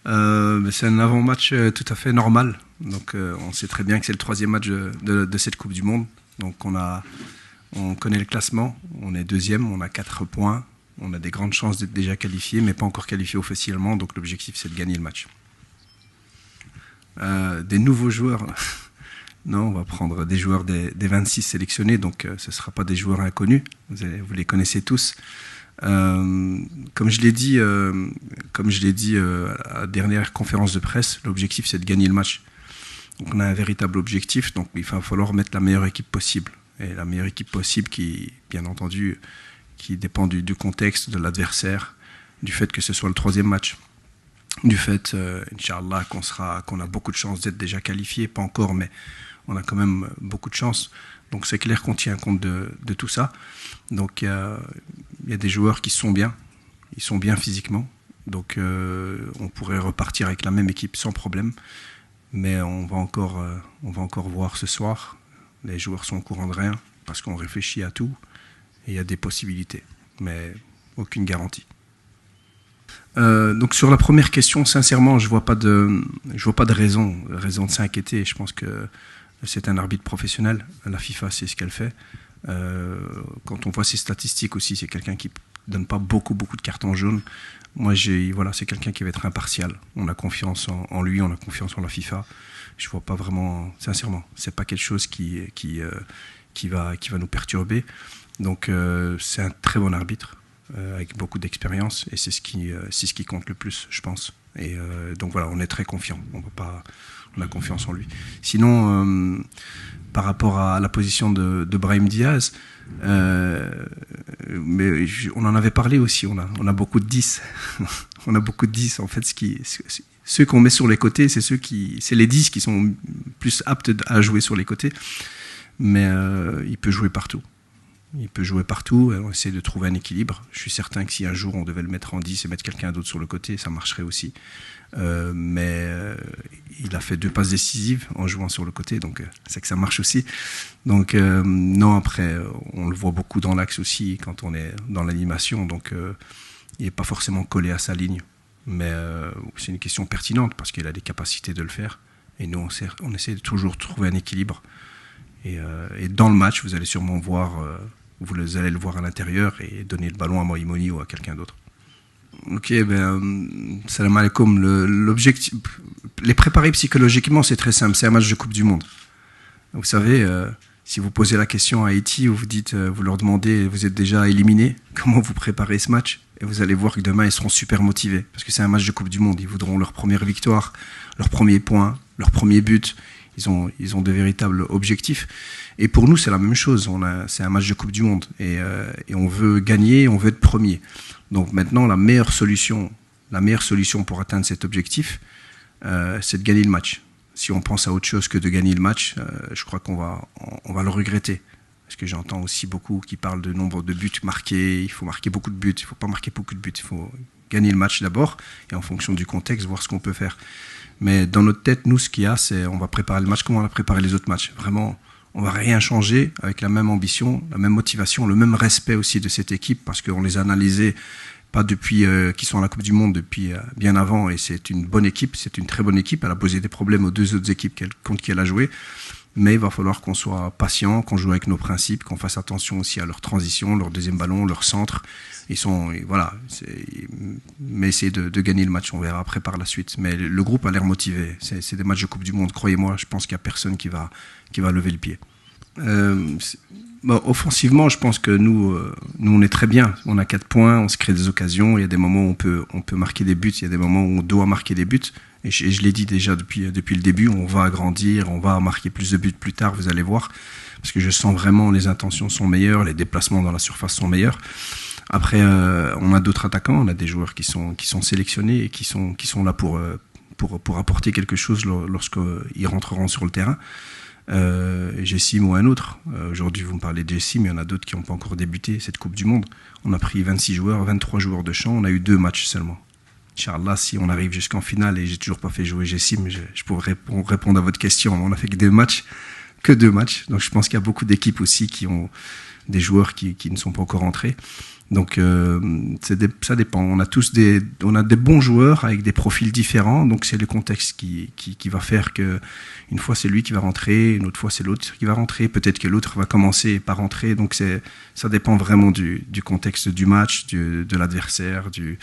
C'est un avant-match tout à fait normal. Donc, on sait très bien que c'est le troisième match de cette Coupe du Monde. Donc, on connaît le classement. On est deuxième, on a 4 points. On a des grandes chances d'être déjà qualifiés, mais pas encore qualifiés officiellement. Donc, l'objectif, c'est de gagner le match. Des nouveaux joueurs. Non, on va prendre des joueurs des 26 sélectionnés. Donc, ce ne sera pas des joueurs inconnus. Vous les connaissez tous. Comme je l'ai dit à la dernière conférence de presse, l'objectif c'est de gagner le match. Donc on a un véritable objectif, donc il va falloir mettre la meilleure équipe possible. Et la meilleure équipe possible qui, bien entendu, qui dépend du contexte, de l'adversaire, du fait que ce soit le troisième match. Du fait, Inch'Allah, qu'on a beaucoup de chances d'être déjà qualifié, pas encore, mais on a quand même beaucoup de chances. Donc c'est clair qu'on tient compte de tout ça. Donc il y a des joueurs qui sont bien, ils sont bien physiquement. Donc on pourrait repartir avec la même équipe sans problème. Mais on va encore voir ce soir. Les joueurs sont au courant de rien parce qu'on réfléchit à tout. Et il y a des possibilités, mais aucune garantie. Donc sur la première question, sincèrement, je vois pas de raison de s'inquiéter. Je pense que c'est un arbitre professionnel. La FIFA, c'est ce qu'elle fait. Quand on voit ses statistiques aussi, c'est quelqu'un qui donne pas beaucoup de cartons jaunes. Moi, c'est quelqu'un qui va être impartial. On a confiance en lui, on a confiance en la FIFA. Je vois pas vraiment, sincèrement, c'est pas quelque chose qui va nous perturber. Donc, c'est un très bon arbitre avec beaucoup d'expérience et c'est ce qui compte le plus, je pense. Et donc voilà, on est très confiant. On a confiance en lui. Sinon, par rapport à la position de Brahim Diaz, mais on en avait parlé aussi. On a beaucoup de 10. On a beaucoup de 10. En fait, ceux qu'on met sur les côtés, c'est les 10 qui sont plus aptes à jouer sur les côtés. Mais il peut jouer partout. Il peut jouer partout, on essaie de trouver un équilibre. Je suis certain que si un jour on devait le mettre en 10 et mettre quelqu'un d'autre sur le côté, ça marcherait aussi. Mais il a fait 2 passes décisives en jouant sur le côté, donc c'est que ça marche aussi. Donc non, après, on le voit beaucoup dans l'axe aussi quand on est dans l'animation, donc il n'est pas forcément collé à sa ligne. Mais c'est une question pertinente parce qu'il a les capacités de le faire. Et nous, on essaie de toujours trouver un équilibre. Et dans le match, vous allez sûrement voir, vous allez le voir à l'intérieur et donner le ballon à Moïmoni ou à quelqu'un d'autre. Ok, salam alaikum. L'objectif, les préparer psychologiquement, c'est très simple. C'est un match de Coupe du Monde. Vous savez, si vous posez la question à Haïti, vous leur demandez, vous êtes déjà éliminé, comment vous préparez ce match? Et vous allez voir que demain, ils seront super motivés. Parce que c'est un match de Coupe du Monde. Ils voudront leur première victoire, leur premier point, leur premier but. Ils ont de véritables objectifs. Et pour nous, c'est la même chose. C'est un match de Coupe du Monde. Et on veut gagner, on veut être premier. Donc maintenant, la meilleure solution pour atteindre cet objectif, c'est de gagner le match. Si on pense à autre chose que de gagner le match, je crois qu'on va le regretter. Parce que j'entends aussi beaucoup qui parlent de nombre de buts marqués. Il faut marquer beaucoup de buts. Il ne faut pas marquer beaucoup de buts. Il faut gagner le match d'abord. Et en fonction du contexte, voir ce qu'on peut faire. Mais dans notre tête, nous, ce qu'il y a, c'est on va préparer le match comme on a préparé les autres matchs. Vraiment, on va rien changer avec la même ambition, la même motivation, le même respect aussi de cette équipe parce qu'on les a analysés pas depuis qu'ils sont à la Coupe du Monde, depuis bien avant. Et c'est une bonne équipe, c'est une très bonne équipe. Elle a posé des problèmes aux 2 autres équipes contre qui elle a joué. Mais il va falloir qu'on soit patient, qu'on joue avec nos principes, qu'on fasse attention aussi à leur transition, leur deuxième ballon, leur centre. Mais essayer de gagner le match, on verra après par la suite. Mais le groupe a l'air motivé. C'est des matchs de Coupe du Monde, croyez-moi. Je pense qu'il n'y a personne qui va lever le pied. Offensivement, je pense que nous, on est très bien. On a 4 points, on se crée des occasions. Il y a des moments où on peut marquer des buts, il y a des moments où on doit marquer des buts. Et je l'ai dit déjà depuis le début, on va agrandir, on va marquer plus de buts plus tard, vous allez voir. Parce que je sens vraiment les intentions sont meilleures, les déplacements dans la surface sont meilleurs. Après, on a d'autres attaquants, on a des joueurs qui sont sélectionnés et qui sont là pour apporter quelque chose lorsqu'ils rentreront sur le terrain. Jessim ou un autre. Aujourd'hui, vous me parlez de Jessim, mais il y en a d'autres qui n'ont pas encore débuté cette Coupe du Monde. On a pris 26 joueurs, 23 joueurs de champ, on a eu 2 matchs seulement. Inch'Allah, si on arrive jusqu'en finale et j'ai toujours pas fait jouer Jessim, je pourrais répondre à votre question. On a fait que 2 matchs. Donc je pense qu'il y a beaucoup d'équipes aussi qui ont des joueurs qui ne sont pas encore entrés. Donc ça dépend. On a des bons joueurs avec des profils différents. Donc c'est le contexte qui va faire que une fois c'est lui qui va rentrer, une autre fois c'est l'autre qui va rentrer. Peut-être que l'autre va commencer et pas rentrer. Donc ça dépend vraiment du contexte du match, de l'adversaire, du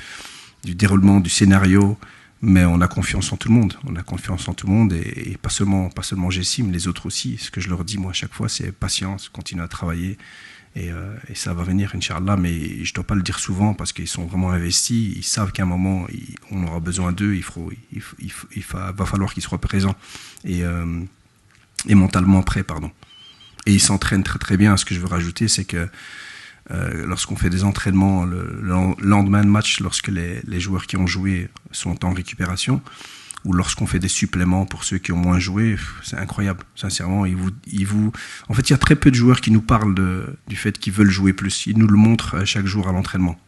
déroulement du scénario. Mais on a confiance en tout le monde. On a confiance en tout le monde et pas seulement Jessim, les autres aussi. Ce que je leur dis moi à chaque fois, c'est patience, continuer à travailler. Et ça va venir, Inch'Allah, mais je ne dois pas le dire souvent parce qu'ils sont vraiment investis. Ils savent qu'à un moment, on aura besoin d'eux. Va falloir qu'ils soient présents et mentalement prêts, pardon. Et ils s'entraînent très très bien. Ce que je veux rajouter, c'est que lorsqu'on fait des entraînements le lendemain de match, lorsque les joueurs qui ont joué sont en récupération, ou lorsqu'on fait des suppléments pour ceux qui ont moins joué, c'est incroyable, sincèrement. En fait, il y a très peu de joueurs qui nous parlent du fait qu'ils veulent jouer plus. Ils nous le montrent chaque jour à l'entraînement.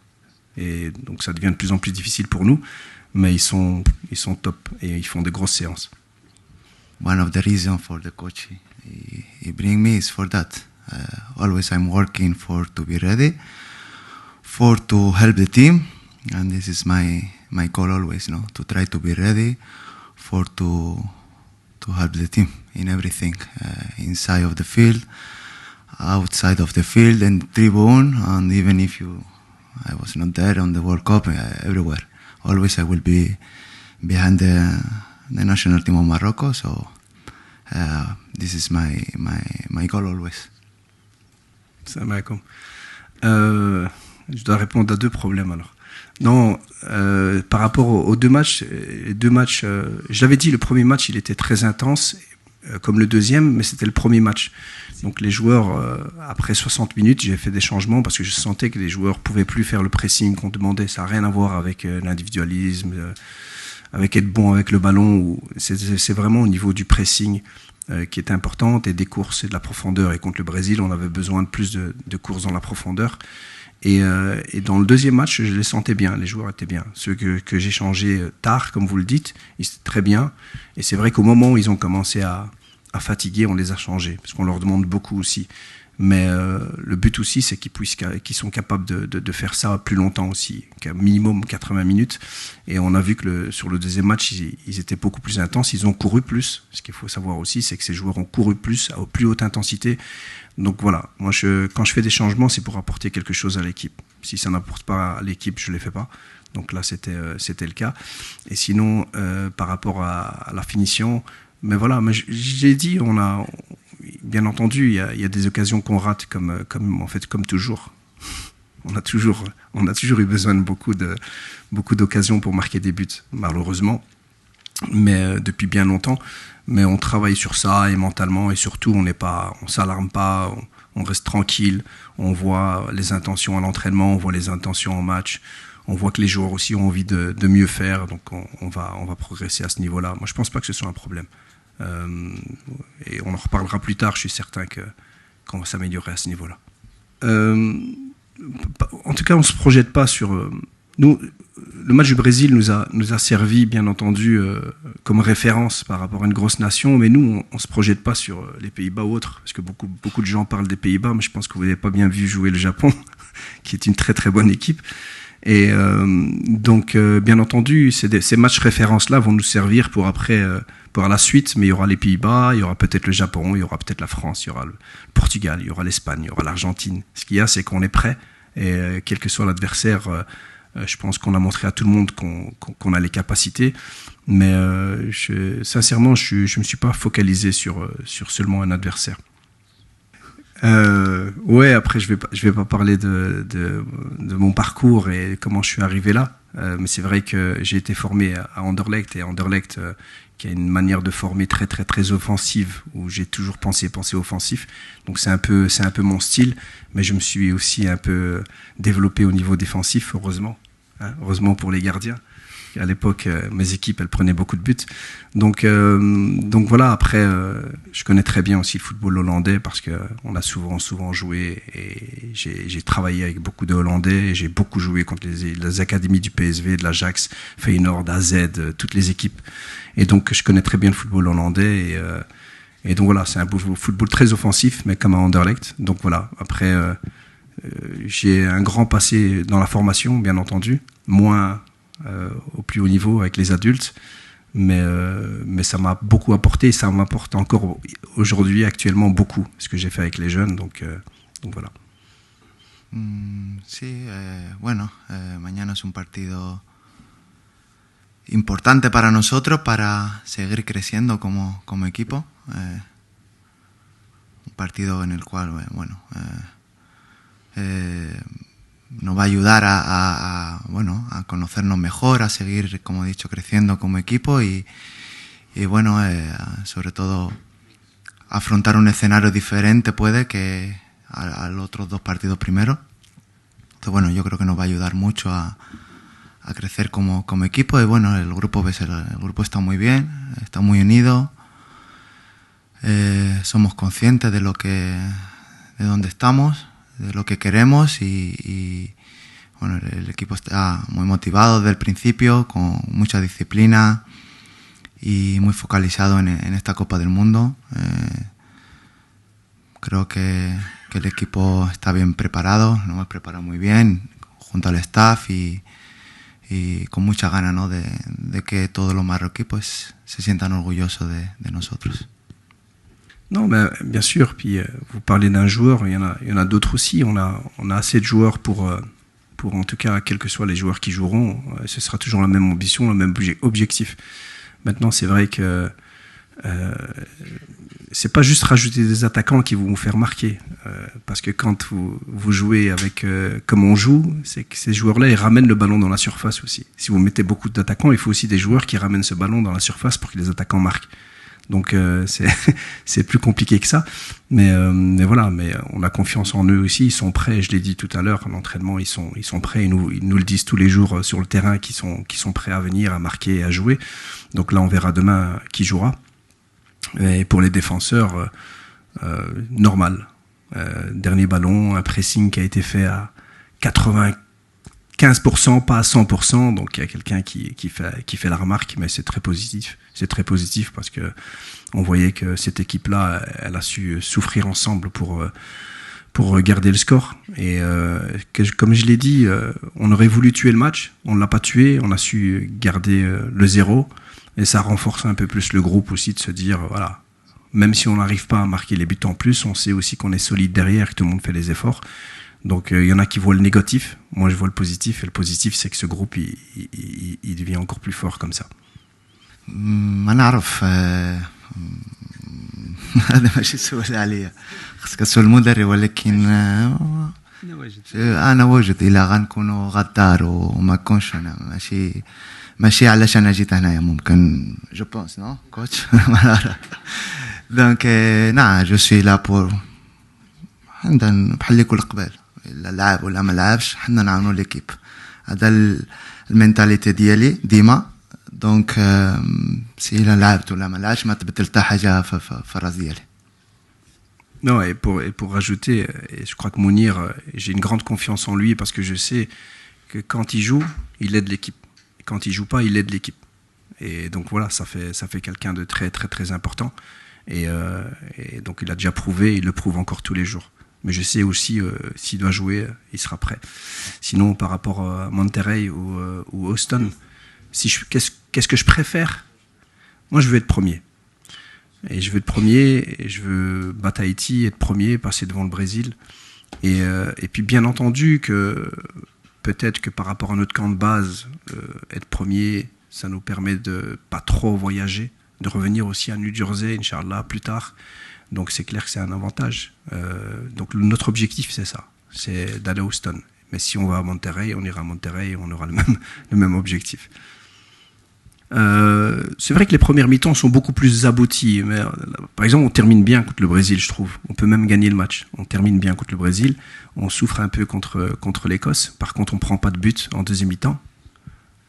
Et donc ça devient de plus en plus difficile pour nous, mais ils sont top et ils font des grosses séances. One of the reasons for the coach he bring me is for that. Always I'm working to be ready, to help the team, and this is my goal always, to try to be ready, to help the team in everything, inside of the field, outside of the field, and tribune, and even if I was not there on the World Cup, everywhere. Always I will be behind the national team of Morocco, so this is my goal always. Salam alaikum. Je dois répondre à deux problèmes alors. Non, par rapport aux deux matchs, je l'avais dit, le premier match il était très intense, comme le deuxième, mais c'était le premier match. Donc les joueurs, après 60 minutes, j'ai fait des changements parce que je sentais que les joueurs pouvaient plus faire le pressing qu'on demandait. Ça n'a rien à voir avec l'individualisme, avec être bon avec le ballon. C'est vraiment au niveau du pressing qui est importante et des courses et de la profondeur. Et contre le Brésil, on avait besoin de plus de courses dans la profondeur. Et dans le deuxième match, je les sentais bien, les joueurs étaient bien. Ceux que j'ai changés tard, comme vous le dites, ils étaient très bien. Et c'est vrai qu'au moment où ils ont commencé à fatiguer, on les a changés, parce qu'on leur demande beaucoup aussi. Mais le but aussi, c'est qu'ils sont capables de faire ça plus longtemps aussi, qu'à minimum 80 minutes. Et on a vu que sur le deuxième match, ils étaient beaucoup plus intenses, ils ont couru plus. Ce qu'il faut savoir aussi, c'est que ces joueurs ont couru plus, à plus haute intensité. Donc voilà, moi quand je fais des changements, c'est pour apporter quelque chose à l'équipe. Si ça n'apporte pas à l'équipe, je ne les fais pas. Donc là, c'était le cas. Et sinon, par rapport à la finition, mais voilà, mais j'ai dit, bien entendu, il y a des occasions qu'on rate comme toujours. On a toujours eu besoin de beaucoup d'occasions pour marquer des buts, malheureusement, mais depuis bien longtemps. Mais on travaille sur ça et mentalement, et surtout on s'alarme pas, on reste tranquille, on voit les intentions à l'entraînement, on voit les intentions en match, on voit que les joueurs aussi ont envie de mieux faire, donc on va progresser à ce niveau-là. Moi, je pense pas que ce soit un problème. Et on en reparlera plus tard, je suis certain qu'on va s'améliorer à ce niveau-là. En tout cas, on ne se projette pas sur... nous, le match du Brésil nous a servi, bien entendu, comme référence par rapport à une grosse nation, mais nous, on ne se projette pas sur les Pays-Bas ou autres, parce que beaucoup de gens parlent des Pays-Bas, mais je pense que vous n'avez pas bien vu jouer le Japon, qui est une très très bonne équipe. Et donc, bien entendu, ces matchs références-là vont nous servir pour après... pour la suite, mais il y aura les Pays-Bas, il y aura peut-être le Japon, il y aura peut-être la France, il y aura le Portugal, il y aura l'Espagne, il y aura l'Argentine. Ce qu'il y a, c'est qu'on est prêt, et quel que soit l'adversaire, je pense qu'on a montré à tout le monde qu'on a les capacités, mais sincèrement, je me suis pas focalisé sur seulement un adversaire. Ouais, après je vais pas parler de mon parcours et comment je suis arrivé là, mais c'est vrai que j'ai été formé à Anderlecht, et Anderlecht qui a une manière de former très très très offensive, où j'ai toujours pensé offensif, donc c'est un peu mon style, mais je me suis aussi un peu développé au niveau défensif, heureusement pour les gardiens. À l'époque, mes équipes, elles prenaient beaucoup de buts. Donc voilà, après, je connais très bien aussi le football hollandais parce qu'on a souvent joué, et j'ai travaillé avec beaucoup de Hollandais, et j'ai beaucoup joué contre les académies du PSV, de l'Ajax, Feyenoord, AZ, toutes les équipes. Et donc, je connais très bien le football hollandais, et donc voilà, c'est un football très offensif, mais comme à Anderlecht. Donc voilà, après... j'ai un grand passé dans la formation, bien entendu, moins au plus haut niveau avec les adultes, mais ça m'a beaucoup apporté, ça m'apporte encore aujourd'hui, actuellement, beaucoup, ce que j'ai fait avec les jeunes, donc voilà. Sí, bueno, mañana es un partido importante para nosotros para seguir creciendo como equipo. Un partido en el cual, bueno, nos va a ayudar a conocernos mejor, a seguir, como he dicho, creciendo como equipo y bueno, sobre todo afrontar un escenario diferente puede que a los otros dos partidos primeros. Entonces, bueno, yo creo que nos va a ayudar mucho a crecer como equipo y bueno, el grupo está muy bien, está muy unido, somos conscientes de dónde estamos, de lo que queremos y bueno, el equipo está muy motivado desde el principio, con mucha disciplina y muy focalizado en esta Copa del Mundo. Creo que el equipo está bien preparado, nos hemos preparado muy bien junto al staff y con mucha ganas, ¿no? de que todos los marroquíes pues, se sientan orgullosos de nosotros. Non, mais bien sûr. Puis vous parlez d'un joueur, il y en a d'autres aussi. On a assez de joueurs pour en tout cas, quels que soient les joueurs qui joueront, ce sera toujours la même ambition, le même objectif. Maintenant, c'est vrai que c'est pas juste rajouter des attaquants qui vont vous faire marquer, parce que quand vous jouez avec comme on joue, c'est que ces joueurs-là ils ramènent le ballon dans la surface aussi. Si vous mettez beaucoup d'attaquants, il faut aussi des joueurs qui ramènent ce ballon dans la surface pour que les attaquants marquent. Donc c'est plus compliqué que ça, mais voilà. Mais on a confiance en eux aussi. Ils sont prêts. Je l'ai dit tout à l'heure, à l'entraînement, ils sont prêts. Ils nous le disent tous les jours sur le terrain, qu'ils sont prêts à venir, à marquer, à jouer. Donc là, on verra demain qui jouera. Et pour les défenseurs, normal. Dernier ballon, un pressing qui a été fait à 95%, pas à 100%. Donc il y a quelqu'un qui fait la remarque, mais c'est très positif. C'est très positif parce que on voyait que cette équipe-là, elle a su souffrir ensemble pour garder le score. Et comme je l'ai dit, on aurait voulu tuer le match, on ne l'a pas tué, on a su garder le 0. Et ça renforce un peu plus le groupe aussi de se dire, voilà, même si on n'arrive pas à marquer les buts en plus, on sait aussi qu'on est solide derrière, que tout le monde fait les efforts. Donc il y en a qui voient le négatif, moi je vois le positif, et le positif c'est que ce groupe il devient encore plus fort comme ça. ما نعرف هذا ماشي سؤال عليا خاصك تسول المدرب ولكن انا واجد الى غنكونوا غدار وما كونش انا ماشي علاش انا جيت هنايا ممكن جو بونس نو كوتش دونك نعم جو سوي لا بور عندنا بحال اللي كل قبل الا لعب ولا ما لعبش حنا نعاونوا ليكيب هذا المينتاليتي ديالي ديما دونك سي الا لعبت ولا ما لعبش ما تبدل حتى حاجه في الراس ديالي. Non, et pour rajouter, et je crois que Mounir, j'ai une grande confiance en lui parce que je sais que quand il joue, il aide l'équipe. Et quand il joue pas, il aide l'équipe. Et donc voilà, ça fait quelqu'un de très très très important. Et donc il a déjà prouvé, il le prouve encore tous les jours. Mais je sais aussi, s'il doit jouer, il sera prêt. Sinon, par rapport à Monterrey ou Houston, qu'est-ce que je préfère ? Moi, je veux être premier. Et je veux être premier, et je veux battre Haïti, être premier, passer devant le Brésil. Et puis, bien entendu, que peut-être que par rapport à notre camp de base, être premier, ça nous permet de pas trop voyager, de revenir aussi à New Jersey, Inch'Allah, plus tard. Donc, c'est clair que c'est un avantage. Donc, notre objectif, c'est ça, c'est d'aller à Houston. Mais si on va à Monterrey, on ira à Monterrey et on aura le même objectif. C'est vrai que les premières mi-temps sont beaucoup plus abouties, mais par exemple on termine bien contre le Brésil, je trouve. On peut même gagner le match. On termine bien contre le Brésil, on souffre un peu contre l'Écosse. Par contre on prend pas de but en deuxième mi-temps.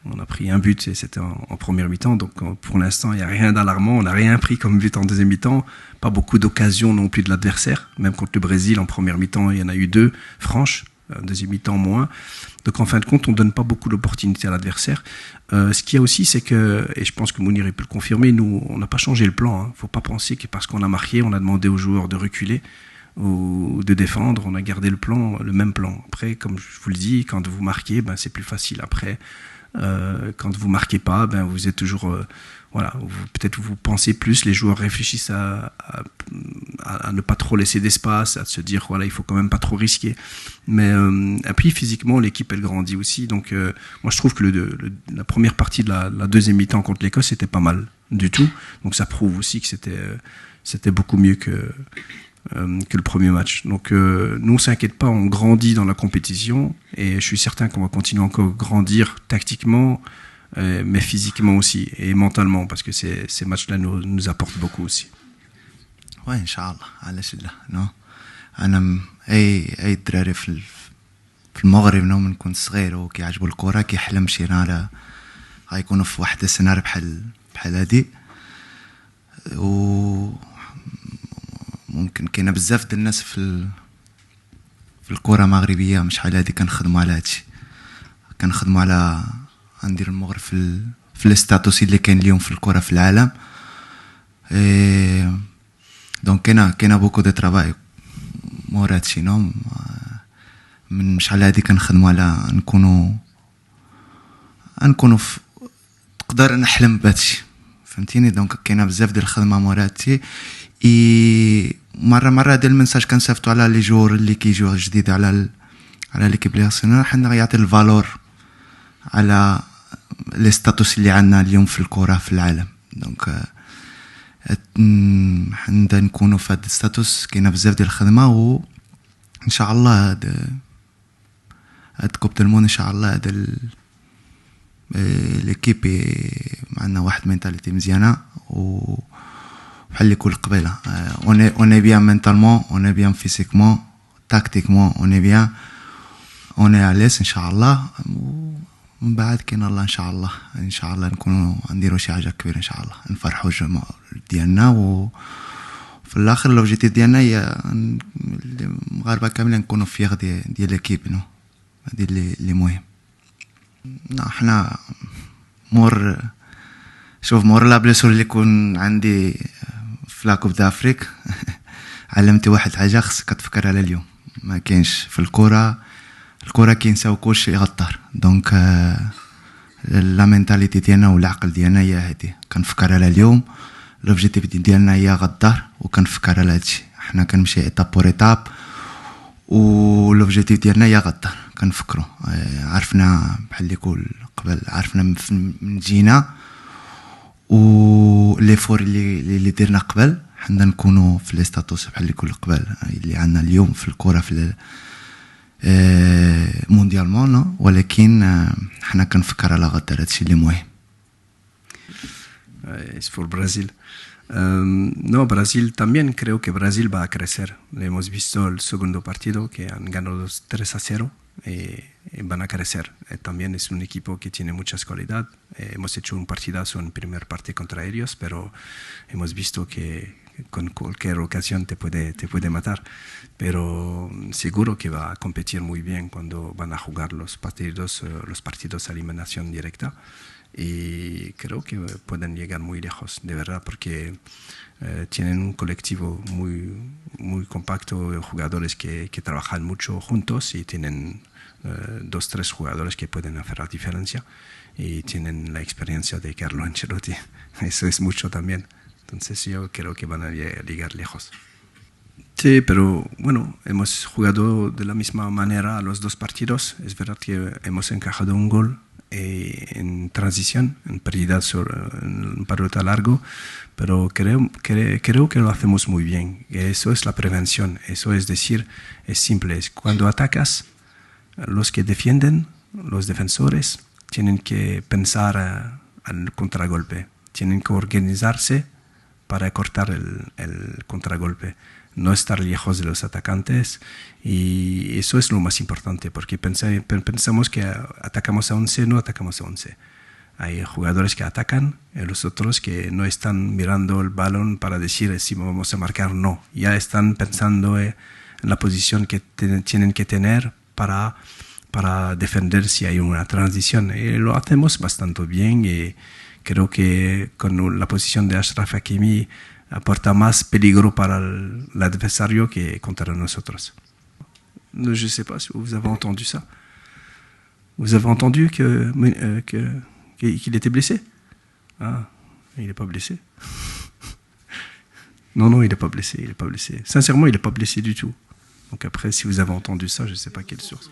On a pris un but et c'était en première mi-temps, donc pour l'instant il n'y a rien d'alarmant. On n'a rien pris comme but en deuxième mi-temps, pas beaucoup d'occasions non plus de l'adversaire. Même contre le Brésil en première mi-temps il y en a eu 2 franches, en deuxième mi-temps moins. Donc en fin de compte, on ne donne pas beaucoup d'opportunités à l'adversaire. Ce qu'il y a aussi, c'est que, et je pense que Mounir peut le confirmer, nous, on n'a pas changé le plan. Il ne faut pas penser que parce qu'on a marqué, on a demandé aux joueurs de reculer. ou de défendre, on a gardé le même plan. Après, comme je vous le dis, quand vous marquez, ben, c'est plus facile. Après, quand vous marquez pas, ben, vous êtes toujours... voilà, peut-être vous pensez plus, les joueurs réfléchissent à ne pas trop laisser d'espace, à se dire, voilà, il faut quand même pas trop risquer. Mais et puis, physiquement, l'équipe, elle grandit aussi. Donc, moi, je trouve que la première partie de la deuxième mi-temps contre l'Écosse, c'était pas mal du tout. Donc, ça prouve aussi que c'était beaucoup mieux que le premier match. Donc nous, on s'inquiète pas, on grandit dans la compétition et je suis certain qu'on va continuer encore à grandir tactiquement, mais physiquement aussi et mentalement, parce que ces matchs-là nous apportent beaucoup aussi. Ouais, Inch'Allah, علاش لا نو انا اي دراري في المغرب نو من كنت صغير وكيعجبوا الكره كيحلم شي نهار غيكونوا في واحد السيناريو بحال هادي و ممكن كاينه بزاف ديال الناس في الكره المغربيه مش شحال هادي كنخدموا على هادشي كنخدموا على ندير المغرب في الستاتوس اللي كاين اليوم في الكره في العالم دونك كاينه بوكو دو ترافاي مور هادشي نو من شحال هادي كنخدموا على نكونوا تقدر نحلم بهادشي فهمتيني دونك كاينه بزاف ديال الخدمه مور هادشي مرة هذا المنساج كنصيفطو على لي جور اللي كيجيو جديد على ليكيب ناسيونال حنا غيعطي الفالور على لي ستاتوس اللي عندنا اليوم في الكرة في العالم دونك حنا نكونوا في هذا الستاتوس كاينه بزاف ديال الخدمه و ان شاء الله هاد كوب دو المون ان شاء الله هذا ليكيب عندنا واحد مينتاليتي مزيانه و بحال اللي كل قبيله on est bien mentalement on est bien physiquement tactiquement on est bien on est à l'aise ان شاء الله ومن بعد كاين الله ان شاء الله نكونوا نديروا شي حاجه كبيره ان شاء الله نفرحوا الجمهور ديالنا وفي الاخر لوبجيكتيف ديالنا هي المغاربه كاملين نكونوا فيغ ديال ليكيب نو هذه اللي مهم حنا مور لا بليسور اللي يكون عندي في لاكوب دافريك علمتي واحد حاجه خصك تفكر على اليوم ما كاينش في الكره كينساو كلشي غدار دونك لا مينتاليتي ديالنا والعقل ديالنا هي هذه كنفكر على اليوم لوبجيكتيف ديالنا هي غدار وكنفكر على هادشي حنا كنمشي ايتاب بور ايتاب ولوبجيكتيف ديالنا هي غدار كنفكروا عرفنا بحال اللي يقول قبل عرفنا من جينا و ليفور اللي درنا قبل حنا نكونوا في لي ستاتوس بحال اللي كل قبل اللي عندنا اليوم في الكره في مونديالمون ولكن حنا كنفكر على غدار هادشي اللي مهم es por Brasil. No, Brasil también creo que Brasil va a crecer. Le hemos visto el segundo partido que han ganado 3-0 y van a crecer. También es un equipo que tiene muchas cualidades. Hemos hecho un partidazo en primer parte contra ellos, pero hemos visto que con cualquier ocasión te puede matar. Pero seguro que va a competir muy bien cuando van a jugar los partidos a eliminación directa. Y creo que pueden llegar muy lejos, de verdad, porque tienen un colectivo muy compacto, jugadores que trabajan mucho juntos y tienen 2-3 jugadores que pueden hacer la diferencia y tienen la experiencia de Carlo Ancelotti. Eso es mucho también. Entonces yo creo que van a llegar lejos. Sí, pero bueno, hemos jugado de la misma manera a los dos partidos. Es verdad que hemos encajado un gol en transición, en pérdida sobre un pelota largo, pero creo que lo hacemos muy bien. Eso es la prevención, eso es decir, es simple. Es cuando atacas, los que defienden, los defensores, tienen que pensar al contragolpe, tienen que organizarse para cortar el contragolpe. No estar lejos de los atacantes y eso es lo más importante porque pensamos que atacamos a 11, no atacamos a 11. Hay jugadores que atacan y los otros que no están mirando el balón para decir si vamos a marcar no. Ya están pensando en la posición que tienen que tener para defender si hay una transición. Y lo hacemos bastante bien y creo que con la posición de Achraf Hakimi aporta más peligro para el adversario que contra nosotros. Je ne sais pas si vous avez entendu ça. Vous avez entendu qu'il était blessé? Ah, il n'est pas blessé. Non, il n'est pas blessé, il n'est pas blessé. Sincèrement, il n'est pas blessé du tout. Donc après, si vous avez entendu ça, je ne sais pas quelle source.